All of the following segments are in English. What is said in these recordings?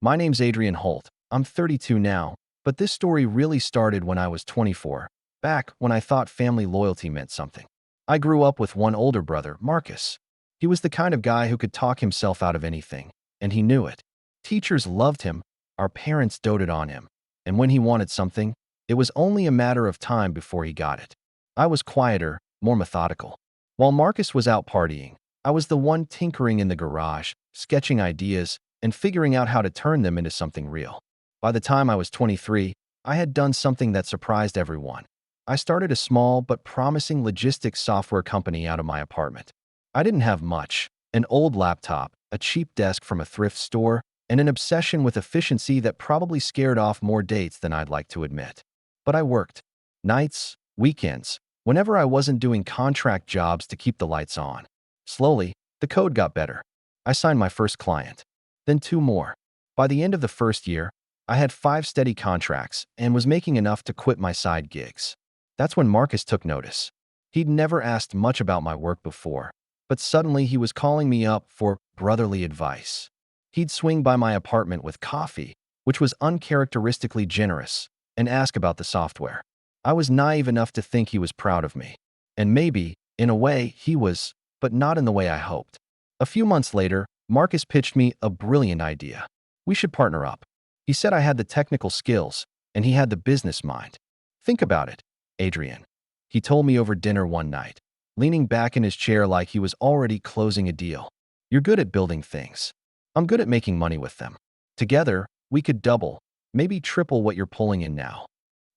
My name's Adrian Holt. I'm 32 now, but this story really started when I was 24, back when I thought family loyalty meant something. I grew up with one older brother, Marcus. He was the kind of guy who could talk himself out of anything, and he knew it. Teachers loved him, our parents doted on him, and when he wanted something, it was only a matter of time before he got it. I was quieter, more methodical. While Marcus was out partying, I was the one tinkering in the garage, sketching ideas, and figuring out how to turn them into something real. By the time I was 23, I had done something that surprised everyone. I started a small but promising logistics software company out of my apartment. I didn't have much: an old laptop, a cheap desk from a thrift store, and an obsession with efficiency that probably scared off more dates than I'd like to admit. But I worked. Nights, weekends, whenever I wasn't doing contract jobs to keep the lights on. Slowly, the code got better. I signed my first client, then two more. By the end of the first year, I had 5 steady contracts and was making enough to quit my side gigs. That's when Marcus took notice. He'd never asked much about my work before, but suddenly he was calling me up for brotherly advice. He'd swing by my apartment with coffee, which was uncharacteristically generous, and ask about the software. I was naive enough to think he was proud of me. And maybe, in a way, he was, but not in the way I hoped. A few months later, Marcus pitched me a brilliant idea. We should partner up. He said I had the technical skills, and he had the business mind. Think about it, Adrian. He told me over dinner one night, leaning back in his chair like he was already closing a deal. You're good at building things. I'm good at making money with them. Together, we could double, maybe triple what you're pulling in now.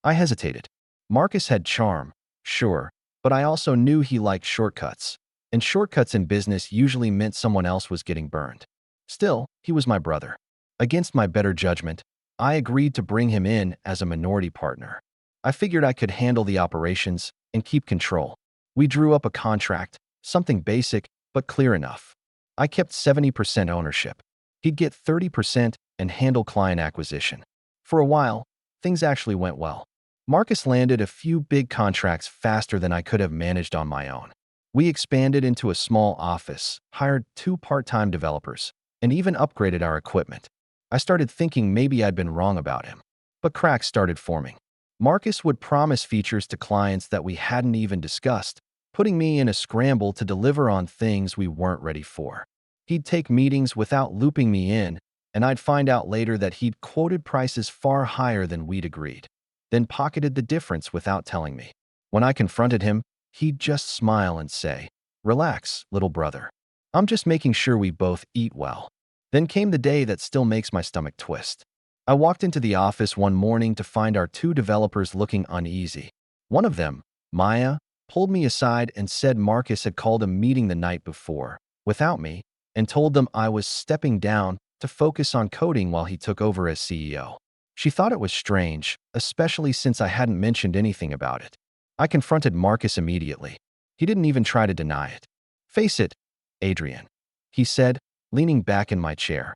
I hesitated. Marcus had charm, sure, but I also knew he liked shortcuts. And shortcuts in business usually meant someone else was getting burned. Still, he was my brother. Against my better judgment, I agreed to bring him in as a minority partner. I figured I could handle the operations and keep control. We drew up a contract, something basic but clear enough. I kept 70% ownership. He'd get 30% and handle client acquisition. For a while, things actually went well. Marcus landed a few big contracts faster than I could have managed on my own. We expanded into a small office, hired 2 part-time developers, and even upgraded our equipment. I started thinking maybe I'd been wrong about him. But cracks started forming. Marcus would promise features to clients that we hadn't even discussed, putting me in a scramble to deliver on things we weren't ready for. He'd take meetings without looping me in, and I'd find out later that he'd quoted prices far higher than we'd agreed, then pocketed the difference without telling me. When I confronted him, he'd just smile and say, "Relax, little brother. I'm just making sure we both eat well." Then came the day that still makes my stomach twist. I walked into the office one morning to find our 2 developers looking uneasy. One of them, Maya, pulled me aside and said Marcus had called a meeting the night before, without me, and told them I was stepping down to focus on coding while he took over as CEO. She thought it was strange, especially since I hadn't mentioned anything about it. I confronted Marcus immediately. He didn't even try to deny it. "Face it, Adrian," he said, leaning back in my chair,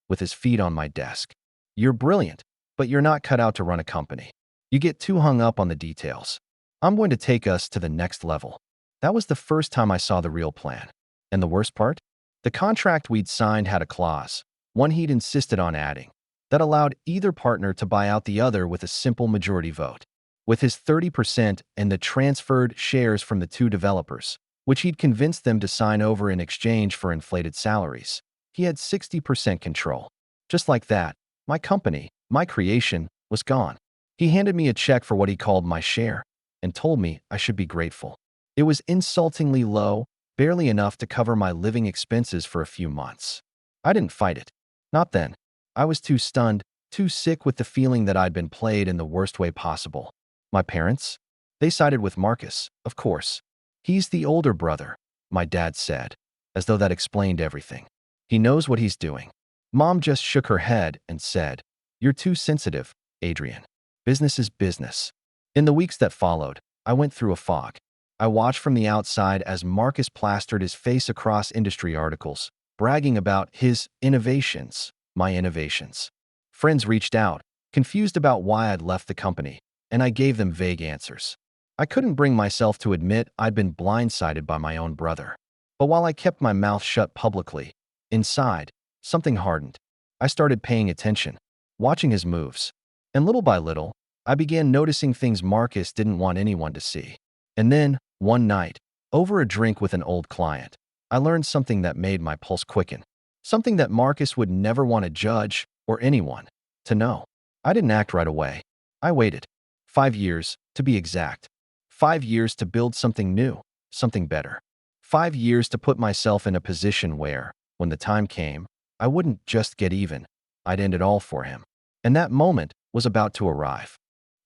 with his feet on my desk. "You're brilliant, but you're not cut out to run a company. You get too hung up on the details. I'm going to take us to the next level." That was the first time I saw the real plan. And the worst part? The contract we'd signed had a clause, one he'd insisted on adding, that allowed either partner to buy out the other with a simple majority vote. With his 30% and the transferred shares from the 2 developers, which he'd convinced them to sign over in exchange for inflated salaries, he had 60% control. Just like that, my company, my creation, was gone. He handed me a check for what he called my share and told me I should be grateful. It was insultingly low, barely enough to cover my living expenses for a few months. I didn't fight it. Not then. I was too stunned, too sick with the feeling that I'd been played in the worst way possible. My parents? They sided with Marcus, of course. "He's the older brother," my dad said, as though that explained everything. "He knows what he's doing." Mom just shook her head and said, "You're too sensitive, Adrian. Business is business." In the weeks that followed, I went through a fog. I watched from the outside as Marcus plastered his face across industry articles, bragging about his innovations, my innovations. Friends reached out, confused about why I'd left the company, and I gave them vague answers. I couldn't bring myself to admit I'd been blindsided by my own brother. But while I kept my mouth shut publicly, inside, something hardened. I started paying attention, watching his moves. And little by little, I began noticing things Marcus didn't want anyone to see. And then, one night, over a drink with an old client, I learned something that made my pulse quicken. Something that Marcus would never want a judge or anyone to know. I didn't act right away. I waited. 5 years, to be exact. 5 years to build something new, something better. 5 years to put myself in a position where, when the time came, I wouldn't just get even. I'd end it all for him. And that moment was about to arrive.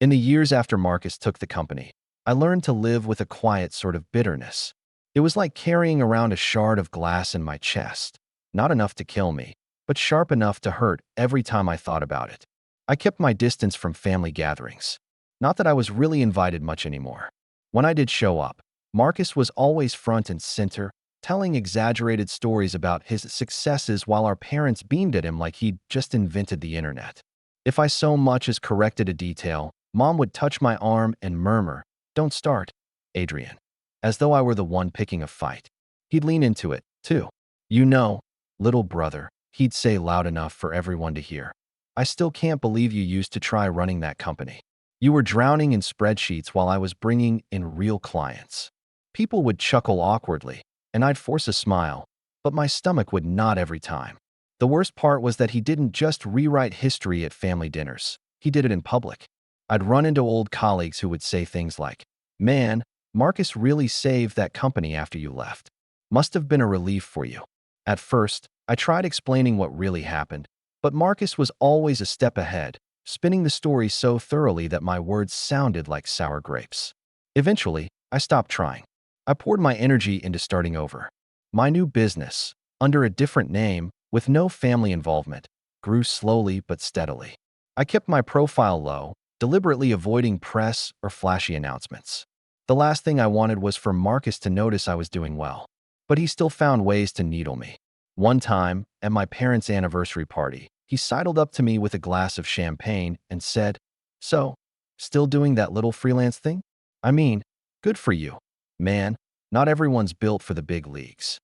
In the years after Marcus took the company, I learned to live with a quiet sort of bitterness. It was like carrying around a shard of glass in my chest. Not enough to kill me, but sharp enough to hurt every time I thought about it. I kept my distance from family gatherings. Not that I was really invited much anymore. When I did show up, Marcus was always front and center, telling exaggerated stories about his successes while our parents beamed at him like he'd just invented the internet. If I so much as corrected a detail, Mom would touch my arm and murmur, "Don't start, Adrian," as though I were the one picking a fight. He'd lean into it, too. "You know, little brother," he'd say loud enough for everyone to hear. "I still can't believe you used to try running that company. You were drowning in spreadsheets while I was bringing in real clients." People would chuckle awkwardly, and I'd force a smile, but my stomach would knot every time. The worst part was that he didn't just rewrite history at family dinners. He did it in public. I'd run into old colleagues who would say things like, "Man, Marcus really saved that company after you left. Must have been a relief for you." At first, I tried explaining what really happened, but Marcus was always a step ahead, spinning the story so thoroughly that my words sounded like sour grapes. Eventually, I stopped trying. I poured my energy into starting over. My new business, under a different name, with no family involvement, grew slowly but steadily. I kept my profile low, deliberately avoiding press or flashy announcements. The last thing I wanted was for Marcus to notice I was doing well. But he still found ways to needle me. One time, at my parents' anniversary party, he sidled up to me with a glass of champagne and said, "So, still doing that little freelance thing? I mean, good for you. Man, not everyone's built for the big leagues."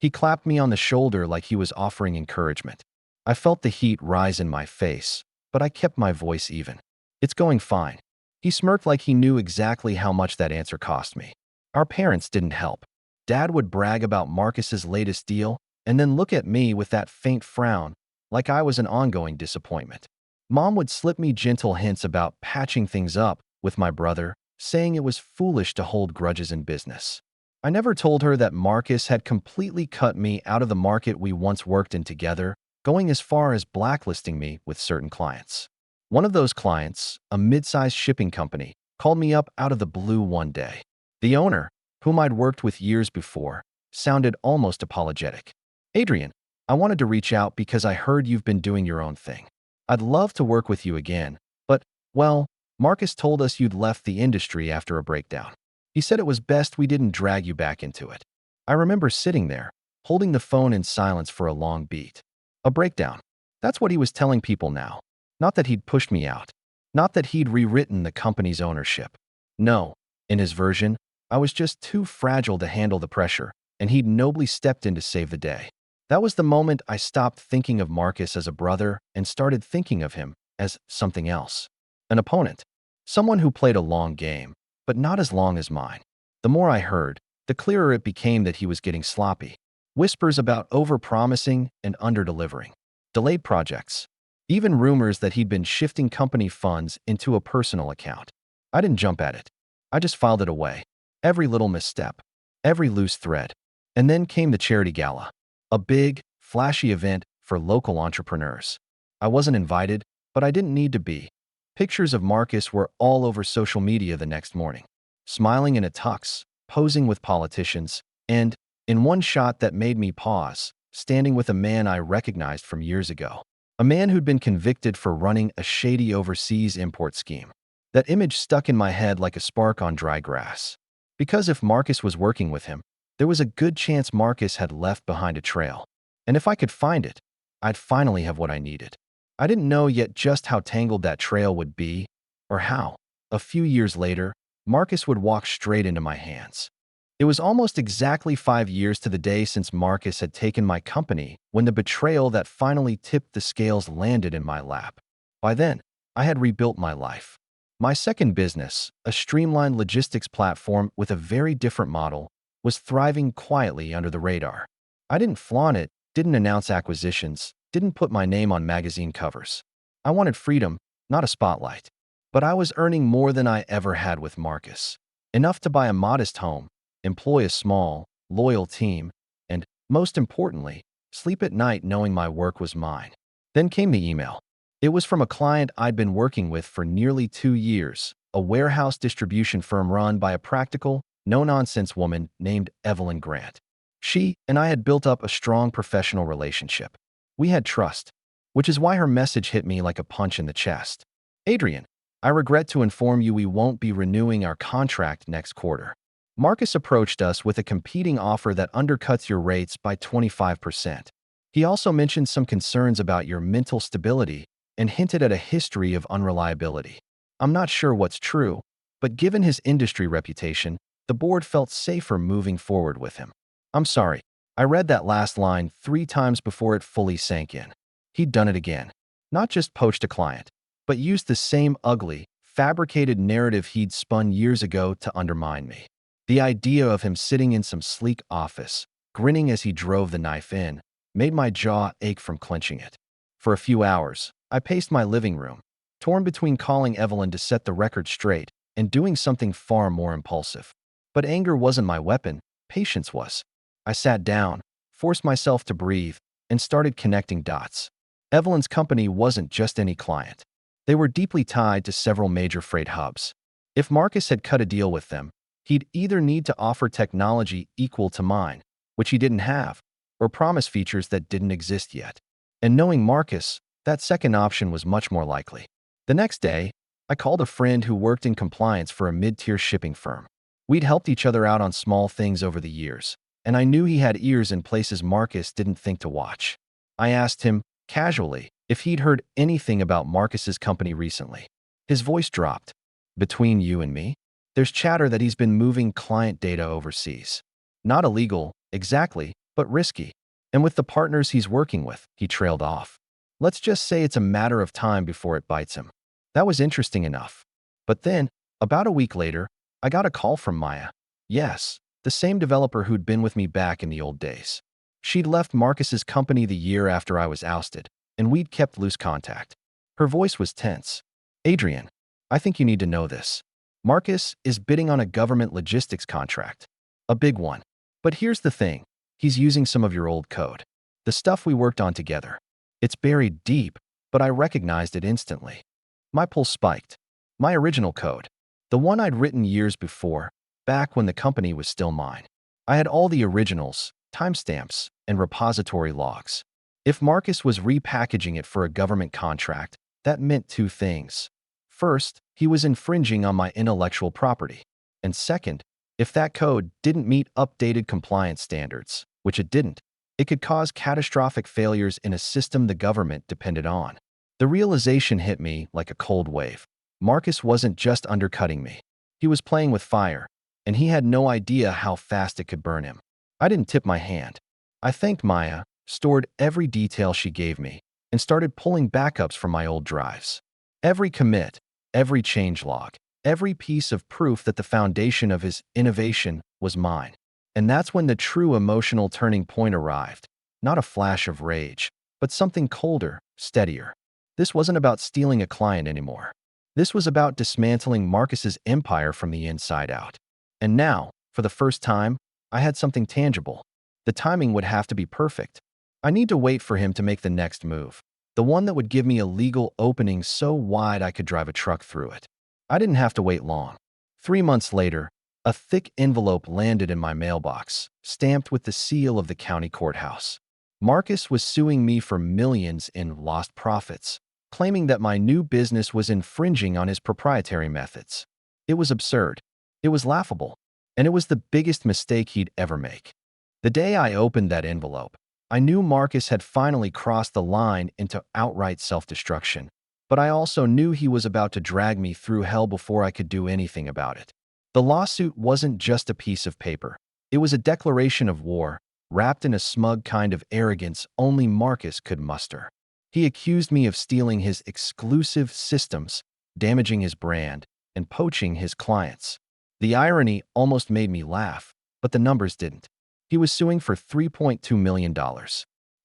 He clapped me on the shoulder like he was offering encouragement. I felt the heat rise in my face, but I kept my voice even. "It's going fine." He smirked like he knew exactly how much that answer cost me. Our parents didn't help. Dad would brag about Marcus's latest deal and then look at me with that faint frown, like I was an ongoing disappointment. Mom would slip me gentle hints about patching things up with my brother, saying it was foolish to hold grudges in business. I never told her that Marcus had completely cut me out of the market we once worked in together, going as far as blacklisting me with certain clients. One of those clients, a mid-sized shipping company, called me up out of the blue one day. The owner, whom I'd worked with years before, sounded almost apologetic. "Adrian, I wanted to reach out because I heard you've been doing your own thing. I'd love to work with you again, but, well, Marcus told us you'd left the industry after a breakdown. He said it was best we didn't drag you back into it." I remember sitting there, holding the phone in silence for a long beat. A breakdown. That's what he was telling people now. Not that he'd pushed me out. Not that he'd rewritten the company's ownership. No, in his version, I was just too fragile to handle the pressure, and he'd nobly stepped in to save the day. That was the moment I stopped thinking of Marcus as a brother and started thinking of him as something else. An opponent. Someone who played a long game, but not as long as mine. The more I heard, the clearer it became that he was getting sloppy. Whispers about overpromising and underdelivering. Delayed projects. Even rumors that he'd been shifting company funds into a personal account. I didn't jump at it. I just filed it away. Every little misstep. Every loose thread. And then came the charity gala. A big, flashy event for local entrepreneurs. I wasn't invited, but I didn't need to be. Pictures of Marcus were all over social media the next morning. Smiling in a tux, posing with politicians, and, in one shot that made me pause, standing with a man I recognized from years ago. A man who'd been convicted for running a shady overseas import scheme. That image stuck in my head like a spark on dry grass. Because if Marcus was working with him, there was a good chance Marcus had left behind a trail. And if I could find it, I'd finally have what I needed. I didn't know yet just how tangled that trail would be, or how, a few years later, Marcus would walk straight into my hands. It was almost exactly 5 years to the day since Marcus had taken my company when the betrayal that finally tipped the scales landed in my lap. By then, I had rebuilt my life. My second business, a streamlined logistics platform with a very different model, was thriving quietly under the radar. I didn't flaunt it, didn't announce acquisitions, didn't put my name on magazine covers. I wanted freedom, not a spotlight. But I was earning more than I ever had with Marcus. Enough to buy a modest home, employ a small, loyal team, and, most importantly, sleep at night knowing my work was mine. Then came the email. It was from a client I'd been working with for nearly 2 years, a warehouse distribution firm run by a practical, no-nonsense woman named Evelyn Grant. She and I had built up a strong professional relationship. We had trust, which is why her message hit me like a punch in the chest. Adrian, I regret to inform you we won't be renewing our contract next quarter. Marcus approached us with a competing offer that undercuts your rates by 25%. He also mentioned some concerns about your mental stability and hinted at a history of unreliability. I'm not sure what's true, but given his industry reputation, the board felt safer moving forward with him. I'm sorry, I read that last line 3 times before it fully sank in. He'd done it again. Not just poached a client, but used the same ugly, fabricated narrative he'd spun years ago to undermine me. The idea of him sitting in some sleek office, grinning as he drove the knife in, made my jaw ache from clenching it. For a few hours, I paced my living room, torn between calling Evelyn to set the record straight and doing something far more impulsive. But anger wasn't my weapon, patience was. I sat down, forced myself to breathe, and started connecting dots. Evelyn's company wasn't just any client. They were deeply tied to several major freight hubs. If Marcus had cut a deal with them, he'd either need to offer technology equal to mine, which he didn't have, or promise features that didn't exist yet. And knowing Marcus, that second option was much more likely. The next day, I called a friend who worked in compliance for a mid-tier shipping firm. We'd helped each other out on small things over the years, and I knew he had ears in places Marcus didn't think to watch. I asked him, casually, if he'd heard anything about Marcus's company recently. His voice dropped. Between you and me, there's chatter that he's been moving client data overseas. Not illegal, exactly, but risky. And with the partners he's working with, he trailed off. Let's just say it's a matter of time before it bites him. That was interesting enough. But then, about a week later, I got a call from Maya. Yes, the same developer who'd been with me back in the old days. She'd left Marcus's company the year after I was ousted, and we'd kept loose contact. Her voice was tense. Adrian, I think you need to know this. Marcus is bidding on a government logistics contract. A big one. But here's the thing. He's using some of your old code. The stuff we worked on together. It's buried deep, but I recognized it instantly. My pulse spiked. My original code. The one I'd written years before, back when the company was still mine. I had all the originals, timestamps, and repository logs. If Marcus was repackaging it for a government contract, that meant 2 things. First, he was infringing on my intellectual property. And second, if that code didn't meet updated compliance standards, which it didn't, it could cause catastrophic failures in a system the government depended on. The realization hit me like a cold wave. Marcus wasn't just undercutting me. He was playing with fire, and he had no idea how fast it could burn him. I didn't tip my hand. I thanked Maya, stored every detail she gave me, and started pulling backups from my old drives. Every commit, every changelog, every piece of proof that the foundation of his innovation was mine. And that's when the true emotional turning point arrived. Not a flash of rage, but something colder, steadier. This wasn't about stealing a client anymore. This was about dismantling Marcus's empire from the inside out. And now, for the first time, I had something tangible. The timing would have to be perfect. I need to wait for him to make the next move. The one that would give me a legal opening so wide I could drive a truck through it. I didn't have to wait long. 3 months later, a thick envelope landed in my mailbox, stamped with the seal of the county courthouse. Marcus was suing me for millions in lost profits, claiming that my new business was infringing on his proprietary methods. It was absurd. It was laughable. And it was the biggest mistake he'd ever make. The day I opened that envelope, I knew Marcus had finally crossed the line into outright self-destruction, but I also knew he was about to drag me through hell before I could do anything about it. The lawsuit wasn't just a piece of paper. It was a declaration of war, wrapped in a smug kind of arrogance only Marcus could muster. He accused me of stealing his exclusive systems, damaging his brand, and poaching his clients. The irony almost made me laugh, but the numbers didn't. He was suing for $3.2 million.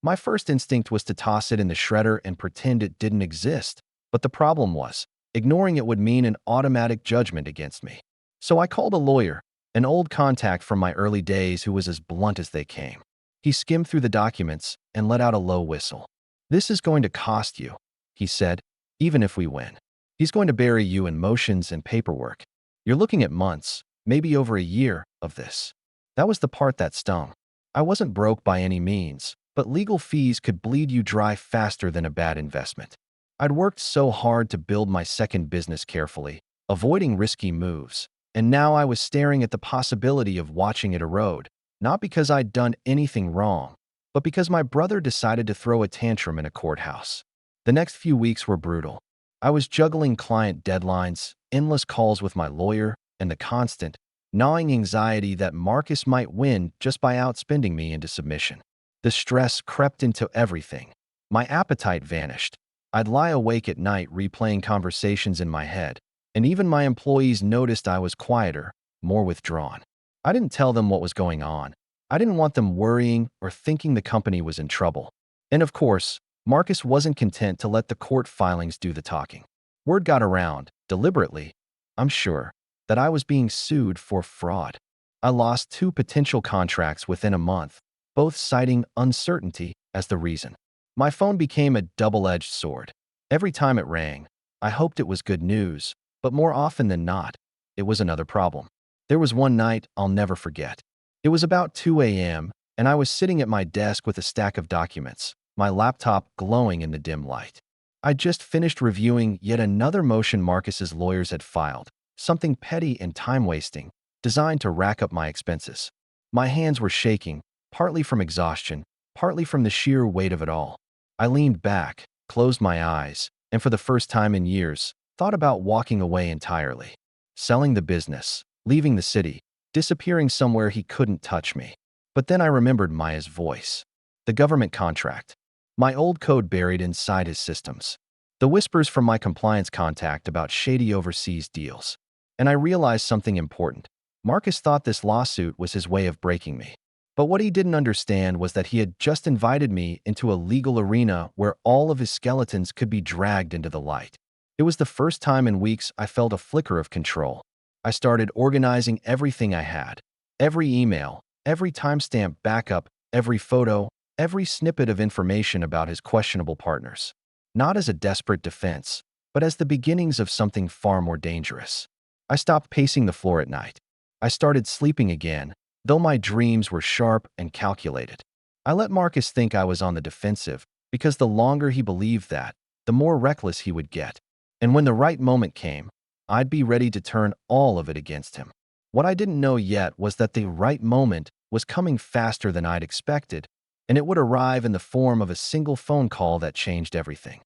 My first instinct was to toss it in the shredder and pretend it didn't exist, but the problem was, ignoring it would mean an automatic judgment against me. So I called a lawyer, an old contact from my early days who was as blunt as they came. He skimmed through the documents and let out a low whistle. "This is going to cost you," he said, "even if we win. He's going to bury you in motions and paperwork. You're looking at months, maybe over a year, of this." That was the part that stung. I wasn't broke by any means, but legal fees could bleed you dry faster than a bad investment. I'd worked so hard to build my second business carefully, avoiding risky moves, and now I was staring at the possibility of watching it erode, not because I'd done anything wrong, but because my brother decided to throw a tantrum in a courthouse. The next few weeks were brutal. I was juggling client deadlines, endless calls with my lawyer, and the constant, gnawing anxiety that Marcus might win just by outspending me into submission. The stress crept into everything. My appetite vanished. I'd lie awake at night replaying conversations in my head, and even my employees noticed I was quieter, more withdrawn. I didn't tell them what was going on. I didn't want them worrying or thinking the company was in trouble. And of course, Marcus wasn't content to let the court filings do the talking. Word got around, deliberately, I'm sure, that I was being sued for fraud. I lost 2 potential contracts within a month, both citing uncertainty as the reason. My phone became a double-edged sword. Every time it rang, I hoped it was good news, but more often than not, it was another problem. There was one night I'll never forget. It was about 2 a.m., and I was sitting at my desk with a stack of documents, my laptop glowing in the dim light. I'd just finished reviewing yet another motion Marcus's lawyers had filed, something petty and time-wasting, designed to rack up my expenses. My hands were shaking, partly from exhaustion, partly from the sheer weight of it all. I leaned back, closed my eyes, and for the first time in years, thought about walking away entirely. Selling the business, leaving the city, disappearing somewhere he couldn't touch me. But then I remembered Maya's voice. The government contract. My old code buried inside his systems. The whispers from my compliance contact about shady overseas deals. And I realized something important. Marcus thought this lawsuit was his way of breaking me. But what he didn't understand was that he had just invited me into a legal arena where all of his skeletons could be dragged into the light. It was the first time in weeks I felt a flicker of control. I started organizing everything I had. Every email, every timestamp backup, every photo, every snippet of information about his questionable partners. Not as a desperate defense, but as the beginnings of something far more dangerous. I stopped pacing the floor at night. I started sleeping again, though my dreams were sharp and calculated. I let Marcus think I was on the defensive, because the longer he believed that, the more reckless he would get. And when the right moment came, I'd be ready to turn all of it against him. What I didn't know yet was that the right moment was coming faster than I'd expected, and it would arrive in the form of a single phone call that changed everything.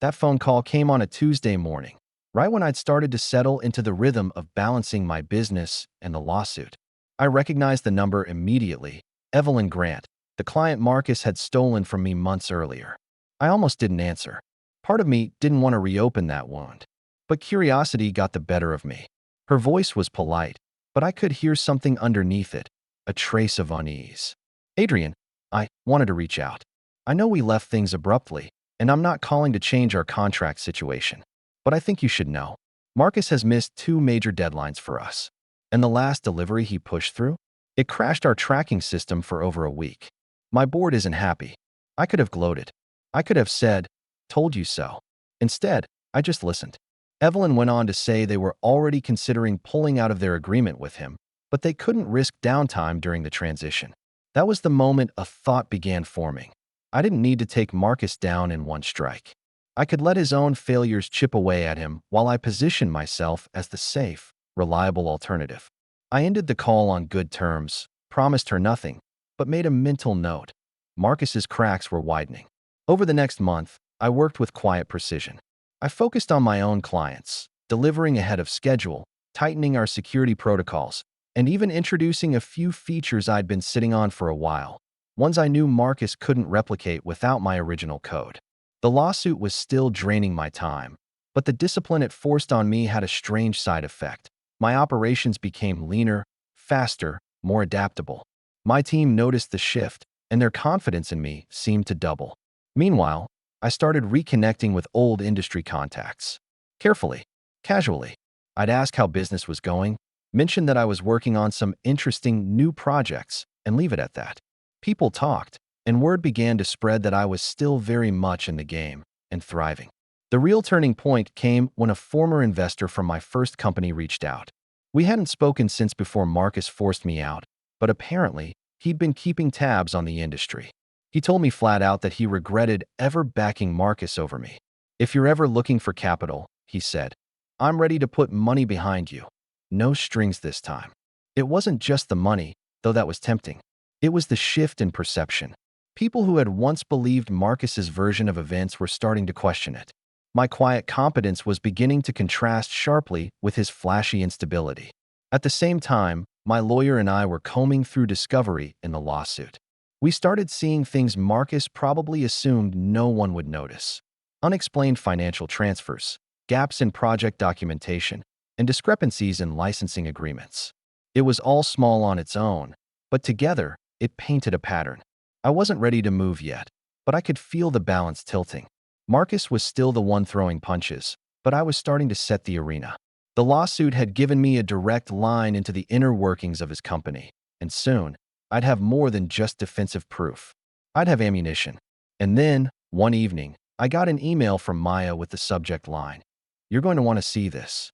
That phone call came on a Tuesday morning, right when I'd started to settle into the rhythm of balancing my business and the lawsuit. I recognized the number immediately, Evelyn Grant, the client Marcus had stolen from me months earlier. I almost didn't answer. Part of me didn't want to reopen that wound. But curiosity got the better of me. Her voice was polite, but I could hear something underneath it, a trace of unease. "Adrian, I wanted to reach out. I know we left things abruptly, and I'm not calling to change our contract situation. But I think you should know. Marcus has missed 2 major deadlines for us. And the last delivery he pushed through? It crashed our tracking system for over a week. My board isn't happy. I could have gloated. I could have said, told you so. Instead, I just listened." Evelyn went on to say they were already considering pulling out of their agreement with him, but they couldn't risk downtime during the transition. That was the moment a thought began forming. I didn't need to take Marcus down in one strike. I could let his own failures chip away at him while I positioned myself as the safe, reliable alternative. I ended the call on good terms, promised her nothing, but made a mental note. Marcus's cracks were widening. Over the next month, I worked with quiet precision. I focused on my own clients, delivering ahead of schedule, tightening our security protocols, and even introducing a few features I'd been sitting on for a while, ones I knew Marcus couldn't replicate without my original code. The lawsuit was still draining my time, but the discipline it forced on me had a strange side effect. My operations became leaner, faster, more adaptable. My team noticed the shift, and their confidence in me seemed to double. Meanwhile, I started reconnecting with old industry contacts. Carefully, casually, I'd ask how business was going, mention that I was working on some interesting new projects, and leave it at that. People talked, and word began to spread that I was still very much in the game and thriving. The real turning point came when a former investor from my first company reached out. We hadn't spoken since before Marcus forced me out, but apparently, he'd been keeping tabs on the industry. He told me flat out that he regretted ever backing Marcus over me. "If you're ever looking for capital," he said, "I'm ready to put money behind you. No strings this time." It wasn't just the money, though that was tempting. It was the shift in perception. People who had once believed Marcus's version of events were starting to question it. My quiet competence was beginning to contrast sharply with his flashy instability. At the same time, my lawyer and I were combing through discovery in the lawsuit. We started seeing things Marcus probably assumed no one would notice. Unexplained financial transfers, gaps in project documentation, and discrepancies in licensing agreements. It was all small on its own, but together, it painted a pattern. I wasn't ready to move yet, but I could feel the balance tilting. Marcus was still the one throwing punches, but I was starting to set the arena. The lawsuit had given me a direct line into the inner workings of his company, and soon, I'd have more than just defensive proof. I'd have ammunition. And then, one evening, I got an email from Maya with the subject line, "You're going to want to see this."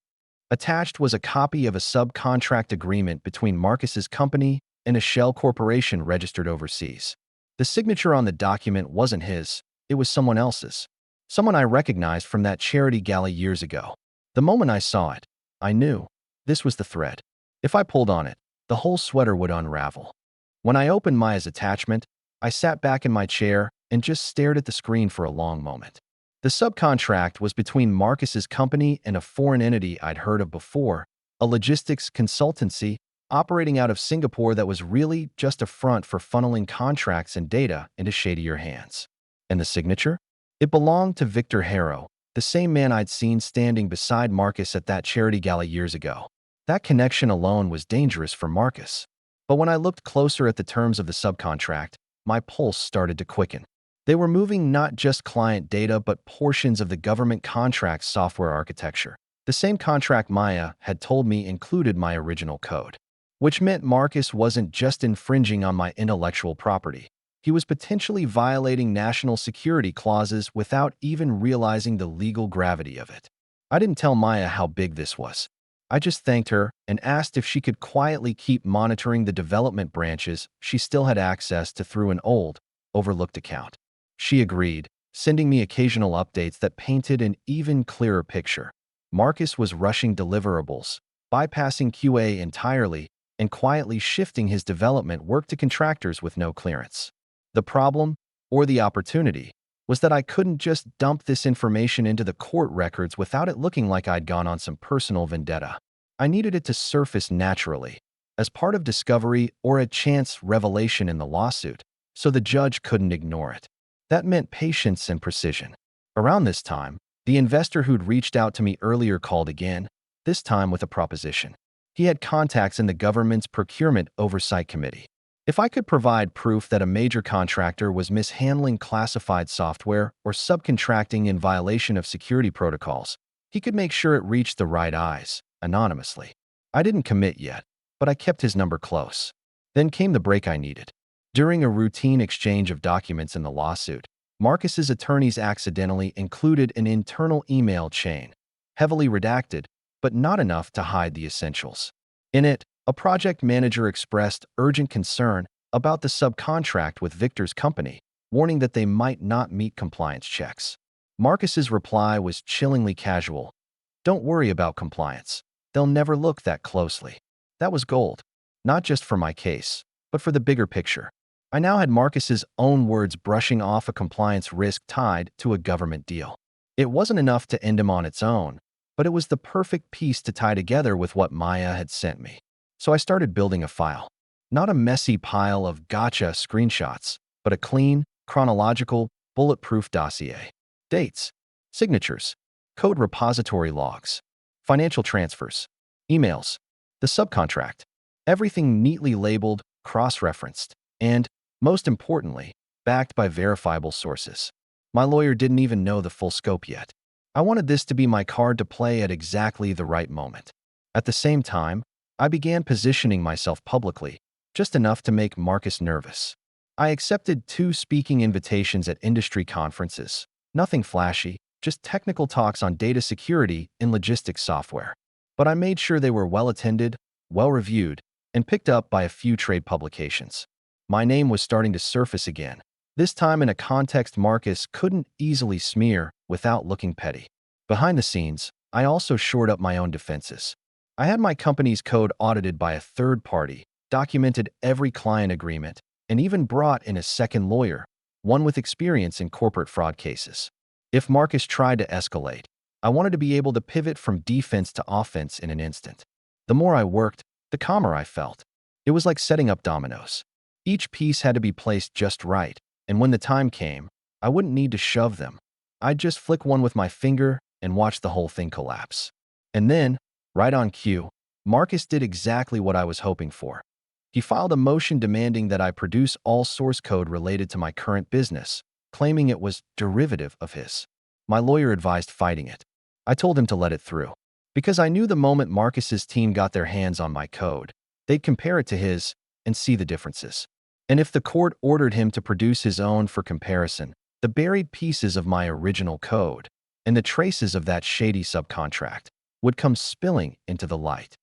Attached was a copy of a subcontract agreement between Marcus's company and a shell corporation registered overseas. The signature on the document wasn't his, it was someone else's. Someone I recognized from that charity gala years ago. The moment I saw it, I knew this was the thread. If I pulled on it, the whole sweater would unravel. When I opened Maya's attachment, I sat back in my chair and just stared at the screen for a long moment. The subcontract was between Marcus's company and a foreign entity I'd heard of before, a logistics consultancy operating out of Singapore that was really just a front for funneling contracts and data into shadier hands. And the signature? It belonged to Victor Harrow, the same man I'd seen standing beside Marcus at that charity gala years ago. That connection alone was dangerous for Marcus. But when I looked closer at the terms of the subcontract, my pulse started to quicken. They were moving not just client data but portions of the government contract's software architecture. The same contract Maya had told me included my original code, which meant Marcus wasn't just infringing on my intellectual property. He was potentially violating national security clauses without even realizing the legal gravity of it. I didn't tell Maya how big this was. I just thanked her and asked if she could quietly keep monitoring the development branches she still had access to through an old, overlooked account. She agreed, sending me occasional updates that painted an even clearer picture. Marcus was rushing deliverables, bypassing QA entirely, and quietly shifting his development work to contractors with no clearance. The problem, or the opportunity, was that I couldn't just dump this information into the court records without it looking like I'd gone on some personal vendetta. I needed it to surface naturally, as part of discovery or a chance revelation in the lawsuit, so the judge couldn't ignore it. That meant patience and precision. Around this time, the investor who'd reached out to me earlier called again, this time with a proposition. He had contacts in the government's Procurement Oversight Committee. If I could provide proof that a major contractor was mishandling classified software or subcontracting in violation of security protocols, he could make sure it reached the right eyes, anonymously. I didn't commit yet, but I kept his number close. Then came the break I needed. During a routine exchange of documents in the lawsuit, Marcus's attorneys accidentally included an internal email chain, heavily redacted, but not enough to hide the essentials. In it, a project manager expressed urgent concern about the subcontract with Victor's company, warning that they might not meet compliance checks. Marcus's reply was chillingly casual. "Don't worry about compliance. They'll never look that closely." That was gold, not just for my case, but for the bigger picture. I now had Marcus's own words brushing off a compliance risk tied to a government deal. It wasn't enough to end him on its own, but it was the perfect piece to tie together with what Maya had sent me. So I started building a file. Not a messy pile of gotcha screenshots, but a clean, chronological, bulletproof dossier. Dates, signatures, code repository logs, financial transfers, emails, the subcontract. Everything neatly labeled, cross-referenced, and, most importantly, backed by verifiable sources. My lawyer didn't even know the full scope yet. I wanted this to be my card to play at exactly the right moment. At the same time, I began positioning myself publicly, just enough to make Marcus nervous. I accepted 2 speaking invitations at industry conferences. Nothing flashy, just technical talks on data security and logistics software. But I made sure they were well-attended, well-reviewed, and picked up by a few trade publications. My name was starting to surface again, this time in a context Marcus couldn't easily smear without looking petty. Behind the scenes, I also shored up my own defenses. I had my company's code audited by a third party, documented every client agreement, and even brought in a second lawyer, one with experience in corporate fraud cases. If Marcus tried to escalate, I wanted to be able to pivot from defense to offense in an instant. The more I worked, the calmer I felt. It was like setting up dominoes. Each piece had to be placed just right, and when the time came, I wouldn't need to shove them. I'd just flick one with my finger and watch the whole thing collapse. And then, right on cue, Marcus did exactly what I was hoping for. He filed a motion demanding that I produce all source code related to my current business, claiming it was derivative of his. My lawyer advised fighting it. I told him to let it through, because I knew the moment Marcus's team got their hands on my code, they'd compare it to his and see the differences. And if the court ordered him to produce his own for comparison, the buried pieces of my original code and the traces of that shady subcontract would come spilling into the light.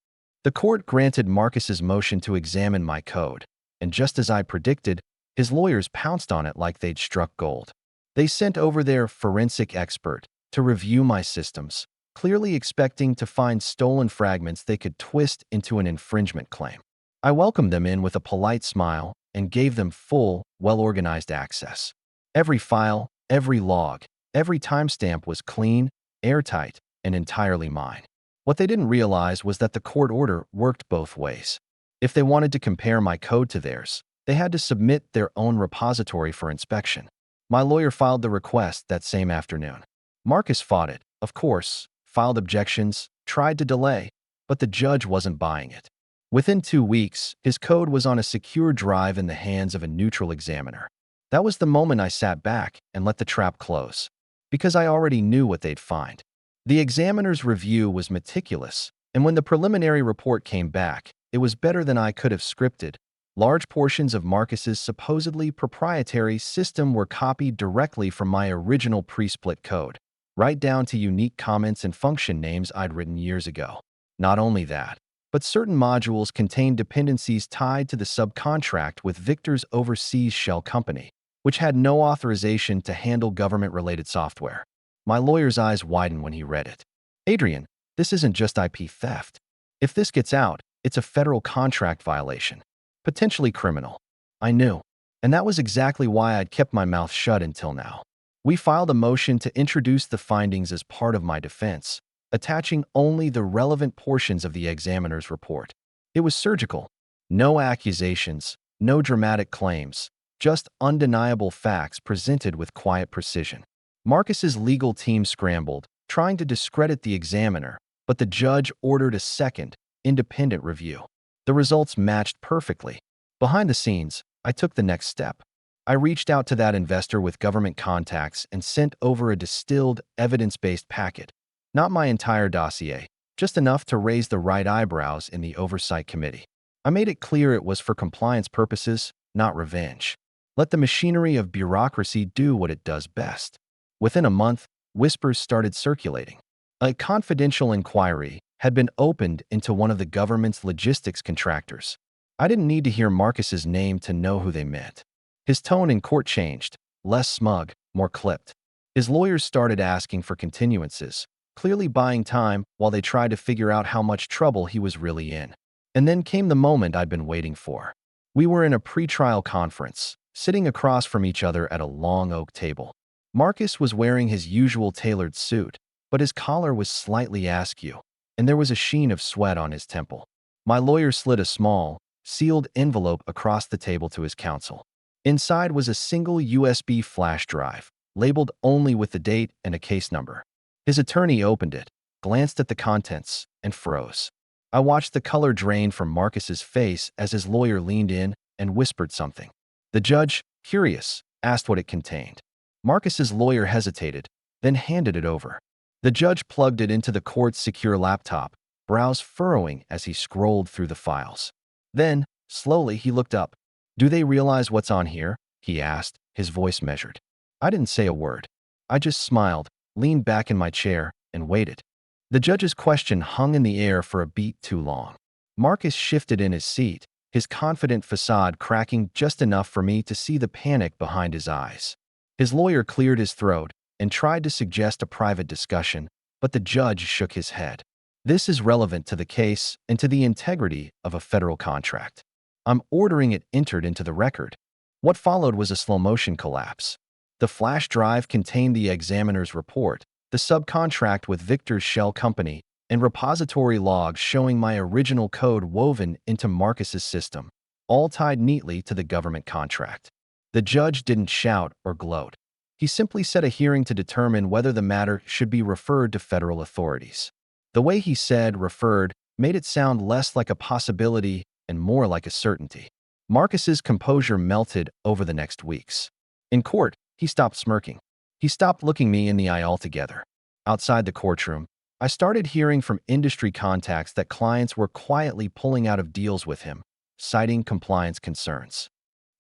The court granted Marcus's motion to examine my code, and just as I predicted, his lawyers pounced on it like they'd struck gold. They sent over their forensic expert to review my systems, clearly expecting to find stolen fragments they could twist into an infringement claim. I welcomed them in with a polite smile and gave them full, well-organized access. Every file, every log, every timestamp was clean, airtight, and entirely mine. What they didn't realize was that the court order worked both ways. If they wanted to compare my code to theirs, they had to submit their own repository for inspection. My lawyer filed the request that same afternoon. Marcus fought it, of course, filed objections, tried to delay, but the judge wasn't buying it. Within 2 weeks, his code was on a secure drive in the hands of a neutral examiner. That was the moment I sat back and let the trap close, because I already knew what they'd find. The examiner's review was meticulous, and when the preliminary report came back, it was better than I could have scripted. Large portions of Marcus's supposedly proprietary system were copied directly from my original pre-split code, right down to unique comments and function names I'd written years ago. Not only that, but certain modules contained dependencies tied to the subcontract with Victor's overseas shell company, which had no authorization to handle government-related software. My lawyer's eyes widened when he read it. Adrian, this isn't just IP theft. If this gets out, it's a federal contract violation. Potentially criminal. I knew. And that was exactly why I'd kept my mouth shut until now. We filed a motion to introduce the findings as part of my defense, attaching only the relevant portions of the examiner's report. It was surgical. No accusations, no dramatic claims, just undeniable facts presented with quiet precision. Marcus's legal team scrambled, trying to discredit the examiner, but the judge ordered a second, independent review. The results matched perfectly. Behind the scenes, I took the next step. I reached out to that investor with government contacts and sent over a distilled, evidence-based packet. Not my entire dossier, just enough to raise the right eyebrows in the oversight committee. I made it clear it was for compliance purposes, not revenge. Let the machinery of bureaucracy do what it does best. Within a month, whispers started circulating. A confidential inquiry had been opened into one of the government's logistics contractors. I didn't need to hear Marcus's name to know who they meant. His tone in court changed, less smug, more clipped. His lawyers started asking for continuances, clearly buying time while they tried to figure out how much trouble he was really in. And then came the moment I'd been waiting for. We were in a pre-trial conference, sitting across from each other at a long oak table. Marcus was wearing his usual tailored suit, but his collar was slightly askew, and there was a sheen of sweat on his temple. My lawyer slid a small, sealed envelope across the table to his counsel. Inside was a single USB flash drive, labeled only with the date and a case number. His attorney opened it, glanced at the contents, and froze. I watched the color drain from Marcus's face as his lawyer leaned in and whispered something. The judge, curious, asked what it contained. Marcus's lawyer hesitated, then handed it over. The judge plugged it into the court's secure laptop, brows furrowing as he scrolled through the files. Then, slowly, he looked up. "Do they realize what's on here?" he asked, his voice measured. I didn't say a word. I just smiled, leaned back in my chair, and waited. The judge's question hung in the air for a beat too long. Marcus shifted in his seat, his confident facade cracking just enough for me to see the panic behind his eyes. His lawyer cleared his throat and tried to suggest a private discussion, but the judge shook his head. "This is relevant to the case and to the integrity of a federal contract. I'm ordering it entered into the record." What followed was a slow-motion collapse. The flash drive contained the examiner's report, the subcontract with Victor's shell company, and repository logs showing my original code woven into Marcus's system, all tied neatly to the government contract. The judge didn't shout or gloat. He simply set a hearing to determine whether the matter should be referred to federal authorities. The way he said "referred" made it sound less like a possibility and more like a certainty. Marcus's composure melted over the next weeks. In court, he stopped smirking. He stopped looking me in the eye altogether. Outside the courtroom, I started hearing from industry contacts that clients were quietly pulling out of deals with him, citing compliance concerns.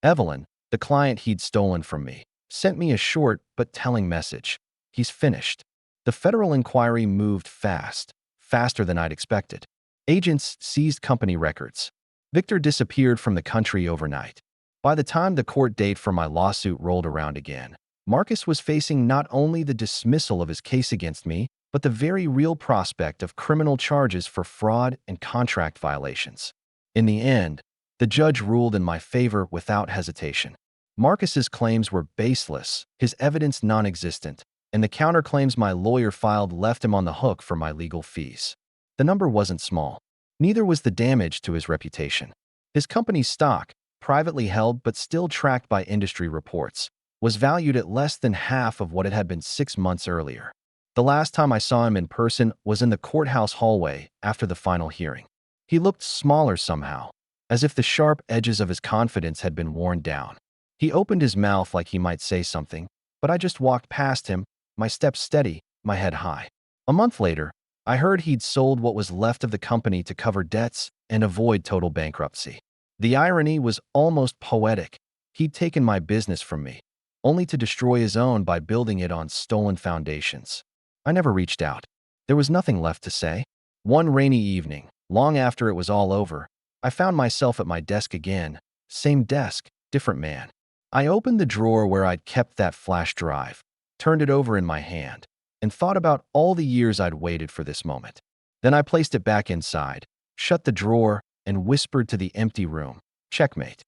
Evelyn, the client he'd stolen from me, sent me a short but telling message. "He's finished." The federal inquiry moved fast, faster than I'd expected. Agents seized company records. Victor disappeared from the country overnight. By the time the court date for my lawsuit rolled around again, Marcus was facing not only the dismissal of his case against me, but the very real prospect of criminal charges for fraud and contract violations. In the end, the judge ruled in my favor without hesitation. Marcus's claims were baseless, his evidence non-existent, and the counterclaims my lawyer filed left him on the hook for my legal fees. The number wasn't small. Neither was the damage to his reputation. His company's stock, privately held but still tracked by industry reports, was valued at less than half of what it had been 6 months earlier. The last time I saw him in person was in the courthouse hallway after the final hearing. He looked smaller somehow, as if the sharp edges of his confidence had been worn down. He opened his mouth like he might say something, but I just walked past him, my steps steady, my head high. A month later, I heard he'd sold what was left of the company to cover debts and avoid total bankruptcy. The irony was almost poetic. He'd taken my business from me, only to destroy his own by building it on stolen foundations. I never reached out. There was nothing left to say. One rainy evening, long after it was all over, I found myself at my desk again. Same desk, different man. I opened the drawer where I'd kept that flash drive, turned it over in my hand, and thought about all the years I'd waited for this moment. Then I placed it back inside, shut the drawer, and whispered to the empty room, "Checkmate."